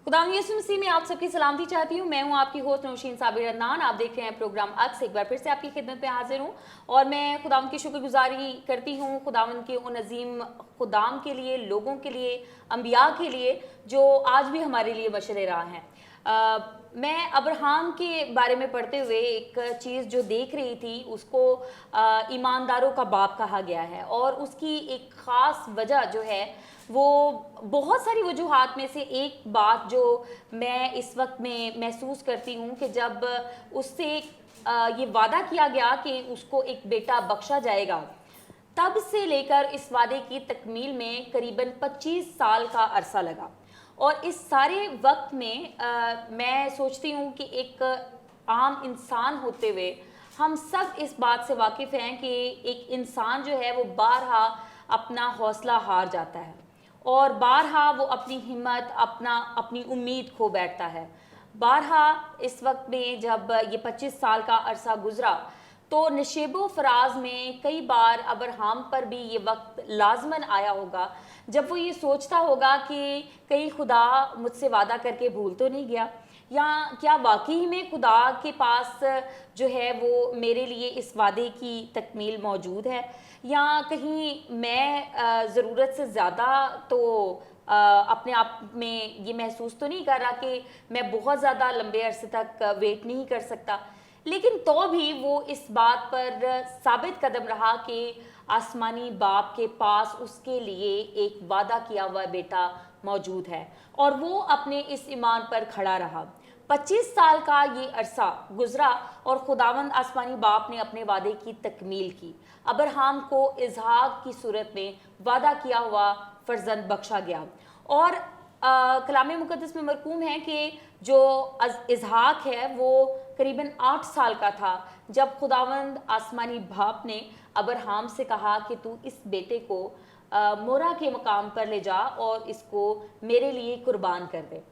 खुदा यीशु मसीह में आप सबकी सलामती चाहती हूँ। मैं हूँ आपकी होस्ट नौशीन साबिर अदनान। आप देख रहे हैं प्रोग्राम अक्स। एक बार फिर से आपकी खिदमत में हाजिर हूँ और मैं खुदाम की शुक्रगुजारी करती हूँ खुदावन के उन अजीम खुदाम के लिए, लोगों के लिए, अंबिया के लिए जो आज भी हमारे लिए बशर राह हैं। मैं अब्राहम के बारे में पढ़ते हुए एक चीज़ जो देख रही थी, उसको ईमानदारों का बाप कहा गया है और उसकी एक ख़ास वजह जो है वो बहुत सारी वजूहात में से एक बात जो मैं इस वक्त में महसूस करती हूँ कि जब उससे ये वादा किया गया कि उसको एक बेटा बख्शा जाएगा, तब से लेकर इस वादे की तकमील में करीबन 25 साल का अरसा लगा। और इस सारे वक्त में मैं सोचती हूँ कि एक आम इंसान होते हुए हम सब इस बात से वाकिफ़ हैं कि एक इंसान जो है वो बारहा अपना हौसला हार जाता है और बारहा वो अपनी हिम्मत, अपनी उम्मीद खो बैठता है। बारहा इस वक्त में जब ये 25 साल का अरसा गुजरा तो नशेबो फराज में कई बार अब्राहम पर भी ये वक्त लाजमन आया होगा जब वो ये सोचता होगा कि कहीं खुदा मुझसे वादा करके भूल तो नहीं गया, या क्या वाकई में खुदा के पास जो है वो मेरे लिए इस वादे की तकमील मौजूद है, या कहीं मैं ज़रूरत से ज़्यादा तो अपने आप में ये महसूस तो नहीं कर रहा कि मैं बहुत ज़्यादा लंबे अरसे तक वेट नहीं कर सकता। लेकिन तो भी वो इस बात पर साबित कदम रहा कि आसमानी बाप के पास उसके लिए एक वादा किया हुआ बेटा मौजूद है और वो अपने इस ईमान पर खड़ा रहा। 25 साल का ये अरसा गुजरा और खुदावंद आसमानी बाप ने अपने वादे की तकमील की। अब्राहम को इसहाक की सूरत में वादा किया हुआ फर्जंद बख्शा गया और कलाम मुकद्दस में मरकूम है कि जो इसहाक है वो करीबन 8 साल का था जब खुदावंद आसमानी बाप ने अब्राहम से कहा कि तू इस बेटे को मोरा के मकाम पर ले जा और इसको मेरे लिए कुर्बान कर दे।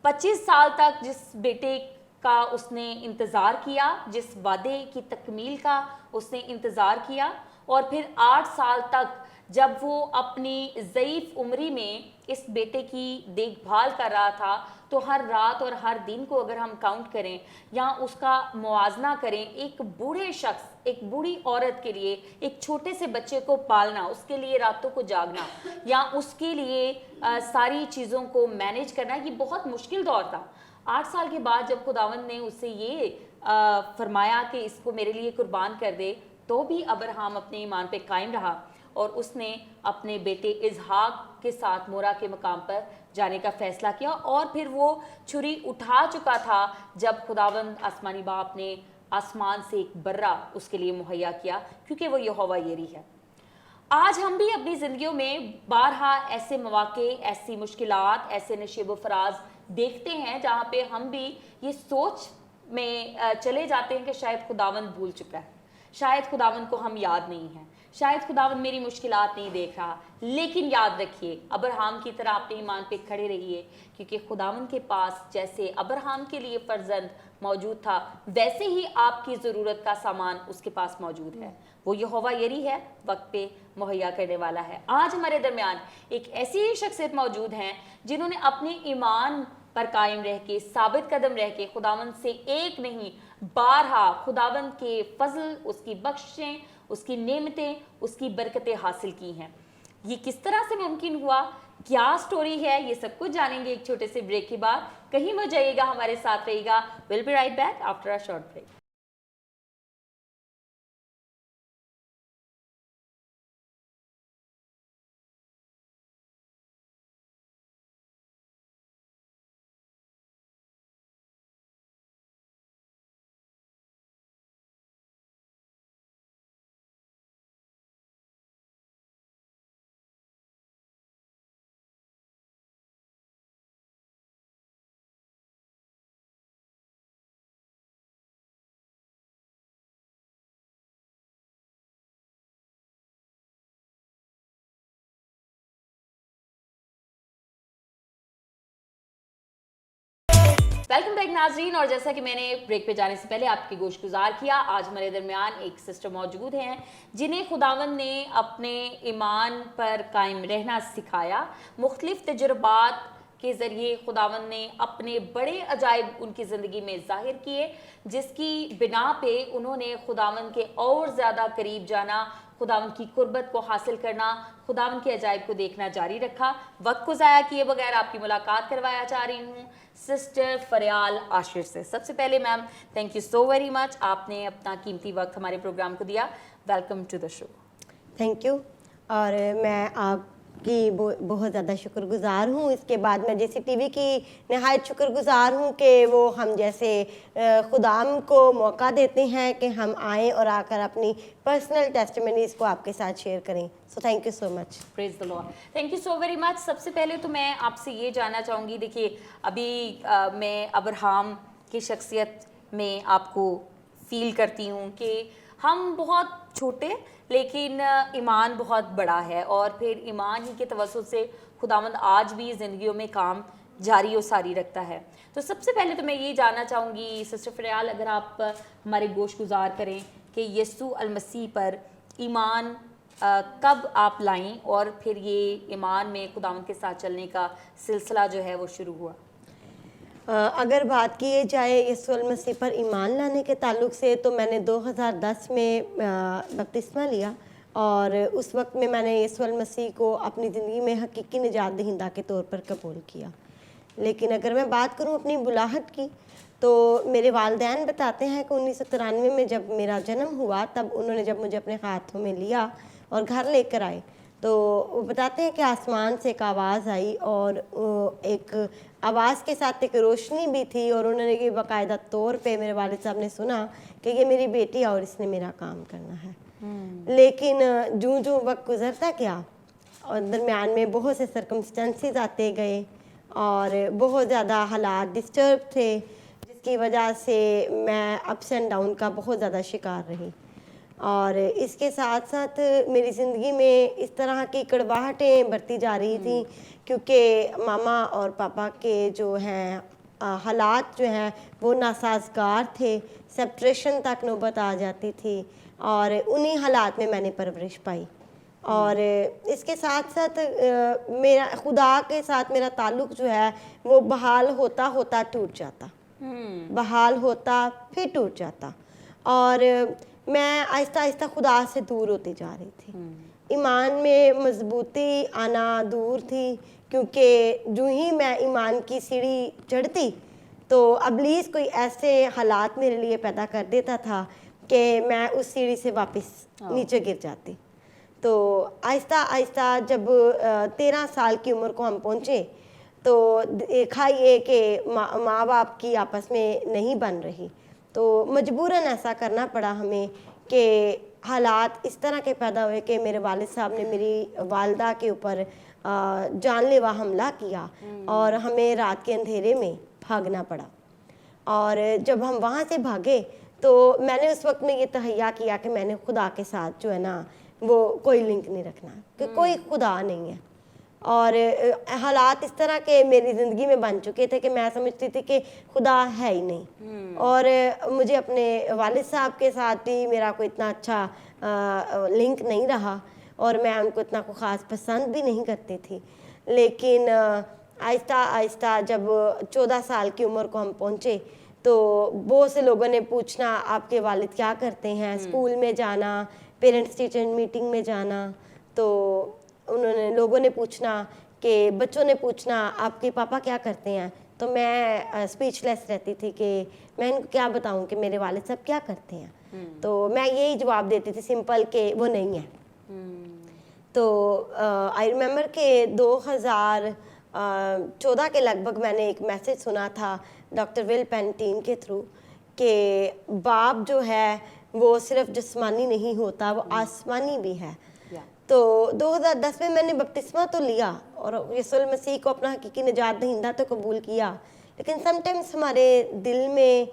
25 साल तक जिस बेटे का उसने इंतज़ार किया, जिस वादे की तकमील का उसने इंतज़ार किया, और फिर 8 साल तक जब वो अपनी ज़ईफ़ उम्री में इस बेटे की देखभाल कर रहा था, तो हर रात और हर दिन को अगर हम काउंट करें या उसका मुआवजा करें, एक बूढ़े शख्स, एक बूढ़ी औरत के लिए एक छोटे से बच्चे को पालना, उसके लिए रातों को जागना या उसके लिए सारी चीज़ों को मैनेज करना, ये बहुत मुश्किल दौर था। 8 साल के बाद जब खुदावंद ने उससे ये फरमाया कि इसको मेरे लिए कुर्बान कर दे, तो भी अब्राहम अपने ईमान पे कायम रहा और उसने अपने बेटे इसहाक के साथ मोरा के मकाम पर जाने का फैसला किया। और फिर वो छुरी उठा चुका था जब खुदावंद आसमानी बाप ने आसमान से एक बर्रा उसके लिए मुहैया किया, क्योंकि वो यहोवा यरी है। आज हम भी अपनी ज़िंदगियों में बारहा ऐसे मौके, ऐसी मुश्किलात, ऐसे नशेब फराज देखते हैं जहाँ पे हम भी ये सोच में चले जाते हैं कि शायद खुदावंद भूल चुका है, शायद खुदावंद को हम याद नहीं हैं, शायद खुदावंद मेरी मुश्किलात नहीं देख रहा। लेकिन याद रखिए, अब्राहम की तरह अपने ईमान पे खड़े रहिए, क्योंकि खुदावंद के पास जैसे अब्राहम के लिए फर्जंद मौजूद था, वैसे ही आपकी ज़रूरत का सामान उसके पास मौजूद है। वो यहोवा यरी है, वक्त पे मुहैया करने वाला है। आज हमारे दरमियान एक ऐसी शख्सियत मौजूद हैं जिन्होंने अपने ईमान पर कायम रह के, साबित कदम रह के खुदावंद से एक नहीं बारहा खुदावंद के फजल, उसकी बख्शें, उसकी नेमतें, उसकी बरकतें हासिल की हैं। ये किस तरह से मुमकिन हुआ, क्या स्टोरी है, ये सब कुछ जानेंगे एक छोटे से ब्रेक के बाद। कहीं मत जाइएगा, हमारे साथ रहिएगा। Will be right back after a short break. Welcome back नाजरीन। और जैसा कि मैंने ब्रेक पे जाने से पहले आपकी गोशगुजार किया, आज हमारे दरमियान एक सिस्टर मौजूद हैं जिन्हें खुदावंद ने अपने ईमान पर कायम रहना सिखाया, मुख्तलिफ तजुर्बात के ज़रिए खुदावन ने अपने बड़े अजायब उनकी ज़िंदगी में ज़ाहिर किए, जिसकी बिना पे उन्होंने खुदावन के और ज़्यादा करीब जाना, खुदावन की कुर्बत को हासिल करना, खुदावन के अजायब को देखना जारी रखा। वक्त को ज़ाया किए बगैर आपकी मुलाकात करवाया जा रही हूँ सिस्टर फरियाल आशिर से। सबसे पहले ma'am, thank you so very much, आपने अपना कीमती वक्त हमारे प्रोग्राम को दिया। Welcome to the show. Thank you. और मैं आपकी बहुत ज़्यादा शुक्रगुज़ार हूँ। इसके बाद मैं जैसे टीवी की नहायत शुक्रगुज़ार हूँ कि वो हम जैसे खुदाम को मौका देते हैं कि हम आएँ और आकर अपनी पर्सनल टेस्टिमनीज़ को आपके साथ शेयर करें। सो thank you so much. Praise the Lord. Thank you so very much. सबसे पहले तो मैं आपसे ये जानना चाहूँगी, देखिए अभी मैं अब्राहम की शख्सियत में आपको फील करती हूँ कि हम बहुत छोटे लेकिन ईमान बहुत बड़ा है, और फिर ईमान ही के तवज्जुह से खुदावंद आज भी ज़िंदगियों में काम जारी और सारी रखता है। तो सबसे पहले तो मैं ये जानना चाहूँगी सिस्टर फरियाल, अगर आप हमारे गोश गुजार करें कि यीशु अल मसीह पर ईमान कब आप लाएं और फिर ये ईमान में खुदावंद के साथ चलने का सिलसिला जो है वो शुरू हुआ। अगर बात की जाए यीशु मसीह पर ईमान लाने के ताल्लुक से, तो मैंने 2010 में बपतिस्मा लिया और उस वक्त में मैंने यीशु मसीह को अपनी ज़िंदगी में हकीकी निजात दहिंदा के तौर पर कबूल किया। लेकिन अगर मैं बात करूं अपनी बुलाहट की, तो मेरे वालिदैन बताते हैं कि 1993 में जब मेरा जन्म हुआ, तब उन्होंने जब मुझे अपने हाथों में लिया और घर लेकर आए, तो वो बताते हैं कि आसमान से एक आवाज़ आई और एक आवाज़ के साथ एक रोशनी भी थी, और उन्होंने ये बाकायदा तौर पे मेरे वालिद साहब ने सुना कि ये मेरी बेटी है और इसने मेरा काम करना है। लेकिन जूं जूं वक्त गुजरता गया और दरमियान में बहुत से सर्कमस्टेंसेस आते गए और बहुत ज़्यादा हालात डिस्टर्ब थे, जिसकी वजह से मैं अप्स एंड डाउन का बहुत ज़्यादा शिकार रही। और इसके साथ साथ मेरी ज़िंदगी में इस तरह की कड़वाहटें बढ़ती जा रही थी, क्योंकि मामा और पापा के जो हैं हालात जो हैं वो नासाजगार थे, सेपरेशन तक नौबत आ जाती थी, और उन्हीं हालात में मैंने परवरिश पाई। और इसके साथ साथ मेरा खुदा के साथ मेरा ताल्लुक़ जो है वो बहाल होता होता टूट जाता, बहाल होता फिर टूट जाता, और मैं आहिस्ता आहिस्ता खुदा से दूर होती जा रही थी। ईमान में मजबूती आना दूर थी, क्योंकि जो ही मैं ईमान की सीढ़ी चढ़ती तो अबलीस कोई ऐसे हालात मेरे लिए पैदा कर देता था कि मैं उस सीढ़ी से वापस नीचे गिर जाती। तो आहिस्ता आहिस्ता जब 13 साल की उम्र को हम पहुँचे, तो देखा ये कि माँ बाप की आपस में नहीं बन रही, तो मजबूरन ऐसा करना पड़ा हमें कि हालात इस तरह के पैदा हुए कि मेरे वालिद साहब ने मेरी वालदा के ऊपर जानलेवा हमला किया और हमें रात के अंधेरे में भागना पड़ा। और जब हम वहाँ से भागे तो मैंने उस वक्त में ये तहैया किया कि मैंने खुदा के साथ जो है ना वो कोई लिंक नहीं रखना, कि कोई खुदा नहीं है। और हालात इस तरह के मेरी ज़िंदगी में बन चुके थे कि मैं समझती थी कि खुदा है ही नहीं। और मुझे अपने वालिद साहब के साथ भी मेरा कोई इतना अच्छा लिंक नहीं रहा, और मैं उनको इतना को ख़ास पसंद भी नहीं करती थी। लेकिन आहिस्ता आहिस्ता जब 14 साल की उम्र को हम पहुँचे, तो बहुत से लोगों ने पूछना आपके वालिद क्या करते हैं, स्कूल में जाना, पेरेंट्स टीचर मीटिंग में जाना, तो लोगों ने पूछना कि बच्चों ने पूछना आपके पापा क्या करते हैं, तो मैं स्पीचलेस रहती थी कि मैं इनको क्या बताऊं कि मेरे वालिद साहब क्या करते हैं। तो मैं यही जवाब देती थी सिंपल कि वो नहीं है। तो आई रिमेम्बर कि 2014 के लगभग मैंने एक मैसेज सुना था डॉक्टर विल पेंटीन के थ्रू कि बाप जो है वो सिर्फ जिस्मानी नहीं होता, वो आसमानी भी है। तो 2010 में मैंने बपतिस्मा तो लिया और यीशु मसीह को अपना हकीकी निजात दहिंदा तो कबूल किया, लेकिन समटाइम्स हमारे दिल में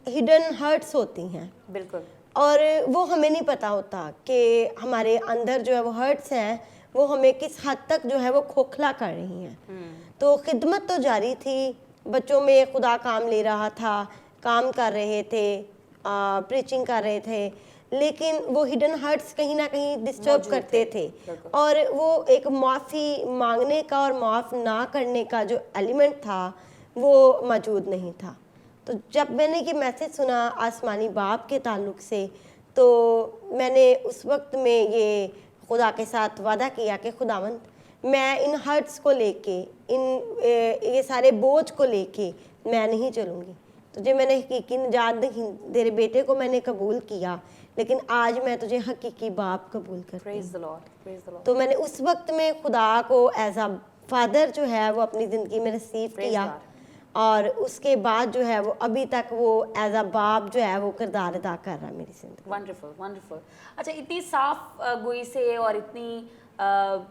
हिडन हर्ट्स होती हैं। बिल्कुल। और वो हमें नहीं पता होता कि हमारे अंदर जो है वो हर्ट्स हैं, वो हमें किस हद तक जो है वो खोखला कर रही हैं। तो खिदमत तो जारी थी, बच्चों में खुदा काम ले रहा था, काम कर रहे थे, प्रीचिंग कर रहे थे, लेकिन वो हिडन हर्ट्स कहीं ना कहीं डिस्टर्ब करते थे, और वो एक माफ़ी मांगने का और माफ़ ना करने का जो एलिमेंट था वो मौजूद नहीं था। तो जब मैंने ये मैसेज सुना आसमानी बाप के ताल्लुक से, तो मैंने उस वक्त में ये खुदा के साथ वादा किया कि खुदावंद, मैं इन हर्ट्स को लेके, ये सारे बोझ को लेके मैं नहीं चलूँगी। तुझे मैंने हकीकी निजात दी, तेरे बेटे को मैंने कबूल किया, लेकिन आज मैं तुझे हकीकी बाप कबूल करती हूँ। Praise the Lord, praise the Lord. तो मैंने उस वक्त में खुदा को एज अ फादर जो है वो अपनी ज़िंदगी में रिसीव किया, और उसके बाद जो है वो अभी तक वो एज अ बाप जो है वो किरदार अदा कर रहा है मेरी ज़िंदगी। Wonderful, wonderful. अच्छा, इतनी साफ गोई से और इतनी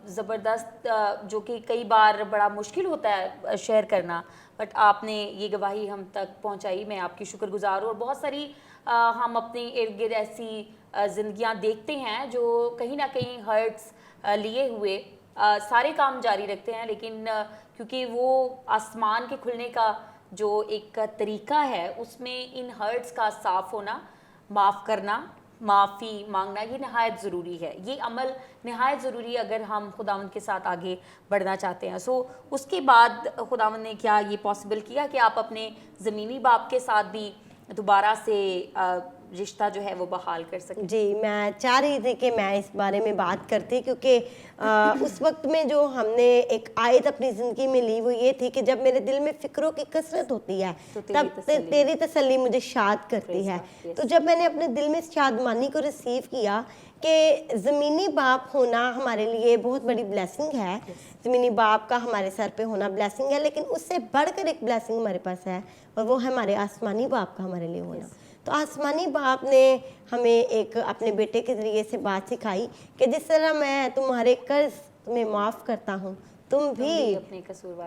ज़बरदस्त, जो कि कई बार बड़ा मुश्किल होता है शेयर करना, बट आपने ये गवाही हम तक पहुंचाई, मैं आपकी शुक्रगुजार हूँ। और बहुत सारी हम अपने इर्द गिर्द ऐसी ज़िंदगियाँ देखते हैं जो कहीं ना कहीं हर्ट्स लिए हुए सारे काम जारी रखते हैं, लेकिन क्योंकि वो आसमान के खुलने का जो एक तरीका है उसमें इन हर्ट्स का साफ होना, माफ़ करना, माफ़ी मांगना, ये नहायत ज़रूरी है। ये अमल नहायत ज़रूरी है अगर हम खुदावंद के साथ आगे बढ़ना चाहते हैं। सो उसके बाद खुदावंद ने क्या ये पॉसिबल किया कि आप अपने ज़मीनी बाप के साथ भी दोबारा से रिश्ता जो है वो बहाल कर सकें? जी, मैं चाह रही थी कि मैं इस बारे में बात करती, क्योंकि उस वक्त में जो हमने एक आयत अपनी ज़िंदगी में ली वो ये थी कि जब मेरे दिल में फ़िक्रों की कसरत होती है तब तेरी तसल्ली मुझे शाद करती है। तो जब मैंने अपने दिल में शादमानी को रिसीव किया कि ज़मीनी बाप होना हमारे लिए बहुत बड़ी ब्लेसिंग है, ज़मीनी बाप का हमारे सर पे होना ब्लेसिंग है, लेकिन उससे बढ़कर एक ब्लेसिंग हमारे पास है, और वो है हमारे आसमानी बाप का हमारे लिए होना। तो आसमानी बाप ने हमें एक अपने बेटे के ज़रिए से बात सिखाई कि जिस तरह मैं तुम्हारे कर्ज तुम्हें माफ़ करता हूँ, तुम भी अपने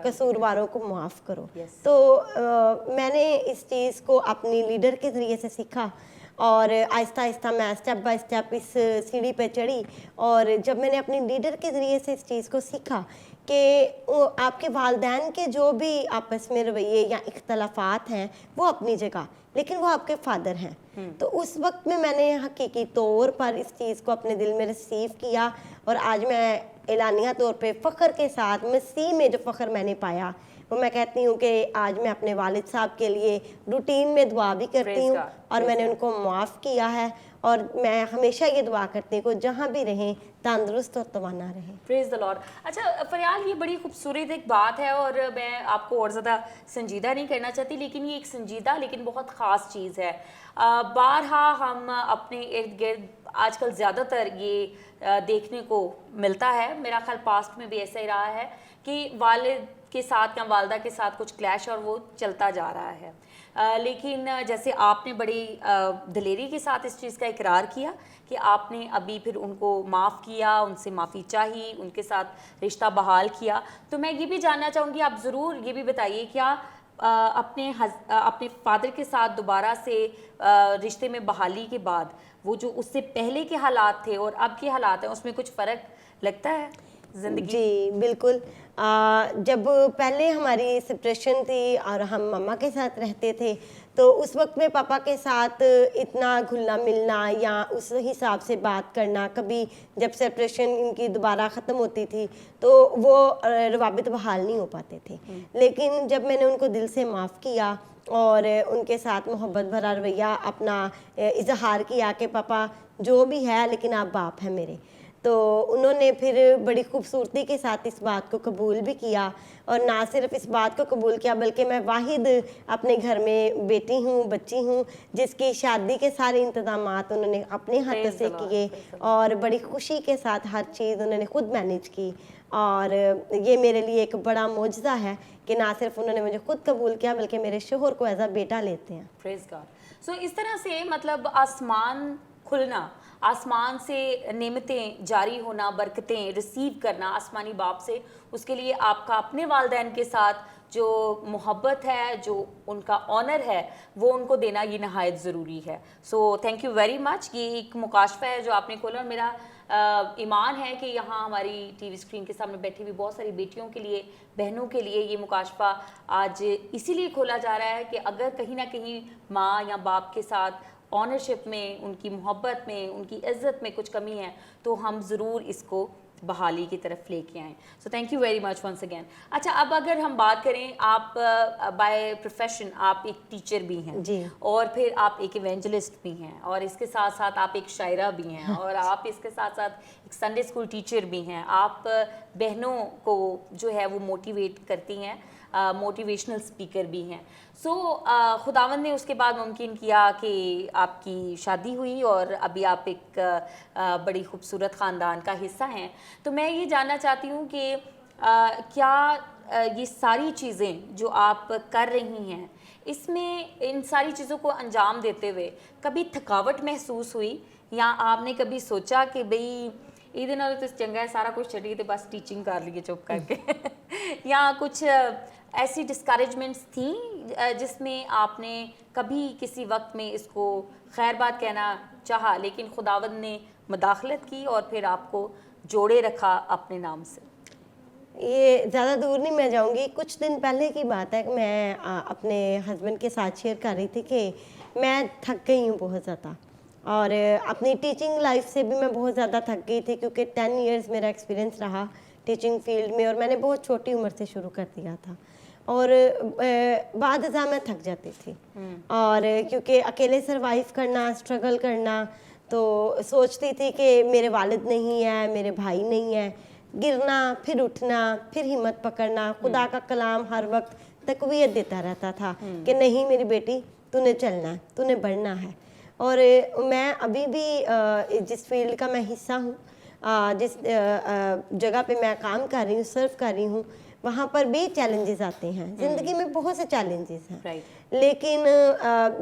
कसूरवारों को माफ़ करो। तो मैंने इस चीज़ को अपनी लीडर के ज़रिए से सीखा, और आहिस्ता आहिस्ता मैं स्टेप बाय स्टेप इस सीढ़ी पे चढ़ी। और जब मैंने अपनी लीडर के ज़रिए से इस चीज़ को सीखा कि आपके वालिदैन के जो भी आपस में रवैये या इख्तलाफात हैं वो अपनी जगह, लेकिन वो आपके फादर हैं, तो उस वक्त में मैंने हकीकी तौर पर इस चीज़ को अपने दिल में रिसीव किया। और आज मैं एलानिया तौर पे फ़ख्र के साथ मसीह में जो फ़ख्र मैंने पाया वो मैं कहती हूँ कि आज मैं अपने वालिद साहब के लिए रूटीन में दुआ भी करती हूँ, और मैंने उनको माफ़ किया है, और मैं हमेशा ये दुआ करती हूँ कि जहाँ भी रहें तंदुरुस्त और तवाना रहें। Praise the Lord. अच्छा फरियाल, ये बड़ी खूबसूरत एक बात है, और मैं आपको और ज़्यादा संजीदा नहीं करना चाहती, लेकिन ये एक संजीदा लेकिन बहुत ख़ास चीज़ है। बारहा हम अपने इर्द गिर्द आजकल ज़्यादातर ये देखने को मिलता है, मेरा ख्याल पास्ट में भी ऐसा ही रहा है कि वालिद के साथ या वालदा के साथ कुछ क्लैश और वो चलता जा रहा है। लेकिन जैसे आपने बड़ी दिलेरी के साथ इस चीज़ का इकरार किया कि आपने अभी फिर उनको माफ़ किया, उनसे माफ़ी चाही, उनके साथ रिश्ता बहाल किया, तो मैं ये भी जानना चाहूँगी, आप ज़रूर ये भी बताइए, क्या अपने फादर के साथ दोबारा से रिश्ते में बहाली के बाद वो जो उससे पहले के हालात थे और अब के हालात हैं उसमें कुछ फ़र्क लगता है ज़िंदगी? जी बिल्कुल। जब पहले हमारी सेपरेशन थी और हम मम्मा के साथ रहते थे, तो उस वक्त में पापा के साथ इतना घुलना मिलना या उस हिसाब से बात करना, कभी जब सेपरेशन इनकी दोबारा ख़त्म होती थी तो वो रवाबित बहाल नहीं हो पाते थे। लेकिन जब मैंने उनको दिल से माफ़ किया और उनके साथ मोहब्बत भरा रवैया अपना इजहार किया कि पापा जो भी है लेकिन आप बाप हैं मेरे, तो उन्होंने फिर बड़ी खूबसूरती के साथ इस बात को कबूल भी किया। और ना सिर्फ इस बात को कबूल किया बल्कि मैं वाहिद अपने घर में बेटी हूँ, बच्ची हूँ, जिसकी शादी के सारे इंतज़ामात उन्होंने अपने हाथों से किए और बड़ी खुशी के साथ हर चीज़ उन्होंने खुद मैनेज की। और ये मेरे लिए एक बड़ा मौजज़ा है कि ना सिर्फ उन्होंने मुझे खुद कबूल किया बल्कि मेरे शोहर को एज अ बेटा लेते हैं। Praise God. सो इस तरह से मतलब आसमान खुलना, आसमान से नेमतें जारी होना, बरकतें रिसीव करना आसमानी बाप से, उसके लिए आपका अपने वालिदैन के साथ जो मोहब्बत है, जो उनका ऑनर है, वो उनको देना ये नहायत ज़रूरी है। सो थैंक यू वेरी मच। ये एक मुकाशफा है जो आपने खोला और मेरा ईमान है कि यहाँ हमारी टीवी स्क्रीन के सामने बैठी हुई बहुत सारी बेटियों के लिए, बहनों के लिए ये मुकाशफा आज इसीलिए खोला जा रहा है कि अगर कहीं ना कहीं माँ या बाप के साथ ऑनरशिप में, उनकी मोहब्बत में, उनकी इज़्ज़त में कुछ कमी है तो हम ज़रूर इसको बहाली की तरफ लेके आएँ। So thank you very much once again. अच्छा, अब अगर हम बात करें, आप बाय प्रोफेशन आप एक टीचर भी हैं जी। और फिर आप एक इवेंजलिस्ट भी हैं और इसके साथ साथ आप एक शायरा भी हैं और आप इसके साथ साथ एक संडे स्कूल टीचर भी हैं। आप बहनों को जो है वो मोटिवेट करती हैं, मोटिवेशनल स्पीकर भी हैं। सो खुदावंद ने उसके बाद मुमकिन किया कि आपकी शादी हुई और अभी आप एक बड़ी खूबसूरत ख़ानदान का हिस्सा हैं। तो मैं ये जानना चाहती हूँ कि क्या ये सारी चीज़ें जो आप कर रही हैं, इसमें इन सारी चीज़ों को अंजाम देते हुए कभी थकावट महसूस हुई या आपने कभी सोचा कि भाई ਇਹਦੇ ਨਾਲ तो चंगा है सारा कुछ छड़ी तो बस टीचिंग कर लीजिए चुप करके या कुछ ऐसी डिस्करेजमेंट्स थी जिसमें आपने कभी किसी वक्त में इसको खैर बात कहना चाहा लेकिन खुदावंद ने मदाखलत की और फिर आपको जोड़े रखा अपने नाम से? ये ज़्यादा दूर नहीं मैं जाऊंगी। कुछ दिन पहले की बात है कि मैं अपने हस्बैंड के साथ शेयर कर रही थी कि मैं थक गई हूँ बहुत ज़्यादा और अपनी टीचिंग लाइफ से भी मैं बहुत ज़्यादा थक गई थी क्योंकि 10 इयर्स मेरा एक्सपीरियंस रहा टीचिंग फील्ड में और मैंने बहुत छोटी उम्र से शुरू कर दिया था और बाद मैं थक जाती थी और क्योंकि अकेले सरवाइव करना, स्ट्रगल करना, तो सोचती थी कि मेरे वालिद नहीं है, मेरे भाई नहीं है, गिरना फिर उठना फिर हिम्मत पकड़ना, खुदा का कलाम हर वक्त तकवीयत देता रहता था कि नहीं मेरी बेटी तूने चलना है, तूने बढ़ना है। और मैं अभी भी जिस फील्ड का मैं हिस्सा हूँ, जिस जगह पे मैं काम कर रही हूँ, सर्व कर रही हूँ, वहाँ पर भी चैलेंजेस आते हैं। ज़िंदगी में बहुत से चैलेंजेस हैं लेकिन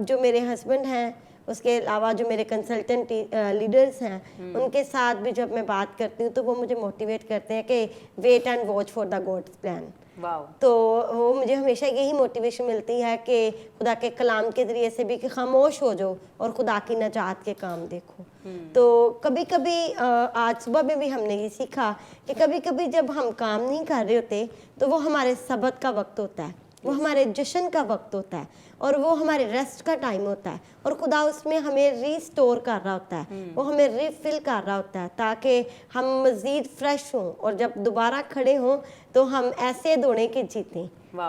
जो मेरे हस्बैंड हैं उसके अलावा जो मेरे कंसल्टेंट लीडर्स हैं उनके साथ भी जब मैं बात करती हूँ तो वो मुझे मोटिवेट करते हैं कि wait and watch for the God's plan. तो वो मुझे हमेशा यही मोटिवेशन मिलती है कि खुदा के कलाम के ज़रिए से भी कि खामोश हो जाओ और खुदा की नजात के काम देखो। तो कभी कभी आज सुबह में भी हमने ये सीखा कि कभी कभी जब हम काम नहीं कर रहे होते तो वो हमारे सबत का वक्त होता है, वो हमारे जश्न का वक्त होता है और वो हमारे रेस्ट का टाइम होता है और खुदा उसमें हमें रीस्टोर कर रहा होता है, वो हमें रिफिल कर रहा होता है ताकि हम मज़ीद फ्रेश हों और जब दोबारा खड़े हों तो हम ऐसे दौड़ें कि जीतें।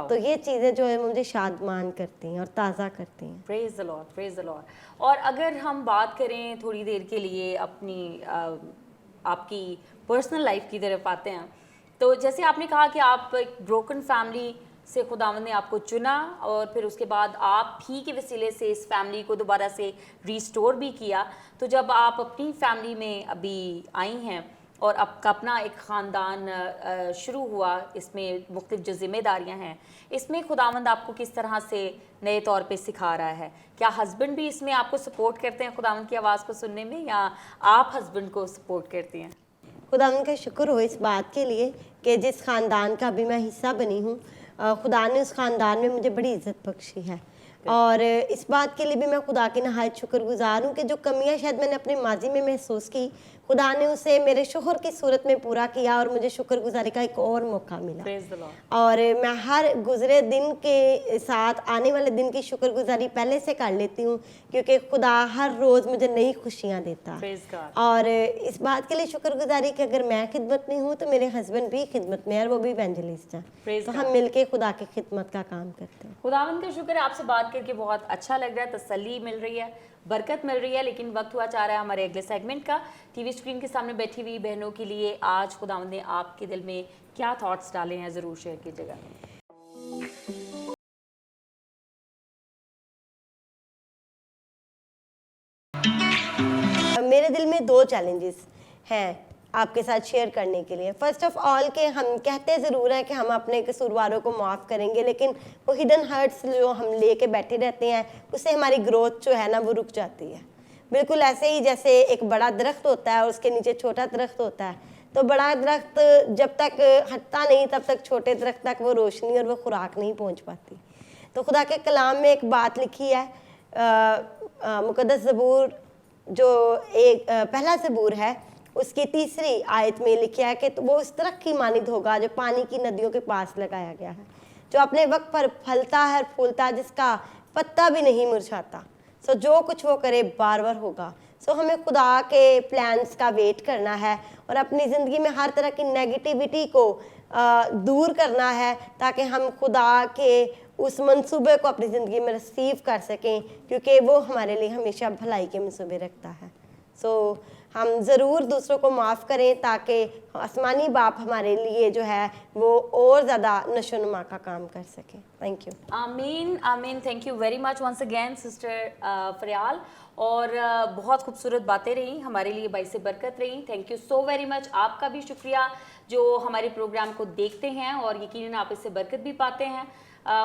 तो ये चीज़ें जो है मुझे शादमान करती हैं और ताज़ा करती हैं। Praise the Lord, praise the Lord. और अगर हम बात करें थोड़ी देर के लिए अपनी आपकी पर्सनल लाइफ की तरफ आते हैं, तो जैसे आपने कहा कि आप एक ब्रोकन फैमिली से खुदावंद ने आपको चुना और फिर उसके बाद आप ही के वसीले से इस फैमिली को दोबारा से रिस्टोर भी किया। तो जब आप अपनी फैमिली में अभी आई हैं और आपका अपना एक ख़ानदान शुरू हुआ, इसमें मुख्तलिफ जो ज़िम्मेदारियाँ हैं, इसमें खुदावंद आपको किस तरह से नए तौर पे सिखा रहा है? क्या हस्बैंड भी इसमें आपको सपोर्ट करते हैं खुदावंद की आवाज़ को सुनने में या आप हस्बैंड को सपोर्ट करती हैं? खुदावंद का शुक्र हो इस बात के लिए कि जिस ख़ानदान का भी मैं हिस्सा बनी हूँ, खुदा ने उस ख़ानदान में मुझे बड़ी इज़्ज़त बख्शी है और इस बात के लिए भी मैं खुदा की नहायत शुक्रगुजार हूँ कि जो कमियाँ शायद मैंने अपने माजी में महसूस की, खुदा ने उसे मेरे शोहर की सूरत में पूरा किया और मुझे शुक्रगुजारी का एक और मौका मिला। और मैं हर गुजरे दिन के साथ आने वाले दिन की शुक्रगुजारी पहले से कर लेती हूँ क्योंकि खुदा हर रोज़ मुझे नई खुशियाँ देता। और इस बात के लिए शुक्रगुजारी कि अगर मैं खिदमत में हूँ तो मेरे हस्बैंड भी खिदमत में है और वो भी इवेंजलिस्ट हैं, तो हम मिलके खुदा की खिदमत का काम करते हैं। खुदावंद का शुक्र है, आपसे बात करके बहुत अच्छा लग रहा है, तसल्ली मिल रही है, बरकत मिल रही है। लेकिन वक्त हुआ चाह रहा है हमारे अगले सेगमेंट का। टीवी स्क्रीन के सामने बैठी हुई बहनों के लिए आज खुदावंद ने आपके दिल में क्या थॉट्स डाले हैं, ज़रूर शेयर कीजिएगा। मेरे दिल में दो चैलेंजेस हैं आपके साथ शेयर करने के लिए। फर्स्ट ऑफ ऑल के हम कहते ज़रूर हैं कि हम अपने कसूरवारों को माफ़ करेंगे लेकिन वो हिडन हर्ट्स जो हम लेके बैठे रहते हैं उससे हमारी ग्रोथ जो है ना वो रुक जाती है। बिल्कुल ऐसे ही जैसे एक बड़ा दरख्त होता है और उसके नीचे छोटा दरख्त होता है, तो बड़ा दरख्त जब तक हटता नहीं तब तक छोटे दरख्त तक वो रोशनी और वो खुराक नहीं पहुँच पाती। तो खुदा के कलाम में एक बात लिखी है, मुक़द्दस ज़बूर जो एक पहला ज़बूर है उसकी 3री आयत में लिखा है कि तो वो उस दरख्त की मानिद होगा जो पानी की नदियों के पास लगाया गया है, जो अपने वक्त पर फलता है, फूलता है, जिसका पत्ता भी नहीं मुरझाता। सो जो कुछ वो करे बार होगा। सो हमें खुदा के प्लान्स का वेट करना है और अपनी ज़िंदगी में हर तरह की नेगेटिविटी को दूर करना है, ताकि हम खुदा के उस मंसूबे को अपनी ज़िंदगी में रिसीव कर सकें, क्योंकि वो हमारे लिए हमेशा भलाई के मंसूबे रखता है। सो हम ज़रूर दूसरों को माफ़ करें, ताकि आसमानी बाप हमारे लिए जो है वो और ज़्यादा नशोनुमा का काम कर सके। Thank you. आमीन आमीन। Thank you very much once again sister Fariyal. और बहुत खूबसूरत बातें रही, हमारे लिए बाइसे बरकत रही। Thank you so very much. आपका भी शुक्रिया जो हमारे प्रोग्राम को देखते हैं और यकीनन आप इससे बरकत भी पाते हैं।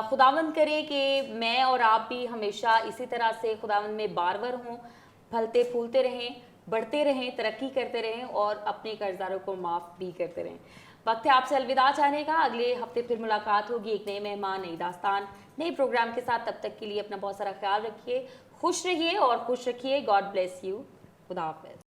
खुदावंद करे कि मैं और आप भी हमेशा इसी तरह से खुदावंद में बारवर हों, फलते फूलते रहें, बढ़ते रहें, तरक्की करते रहें और अपने कर्जदारों को माफ़ भी करते रहें। वक्त है आपसे अलविदा चाहने का। अगले हफ्ते फिर मुलाकात होगी एक नए मेहमान, नई दास्तान, नए प्रोग्राम के साथ। तब तक के लिए अपना बहुत सारा ख्याल रखिए, खुश रहिए और खुश रखिए। God bless you. खुदा हाफिज़।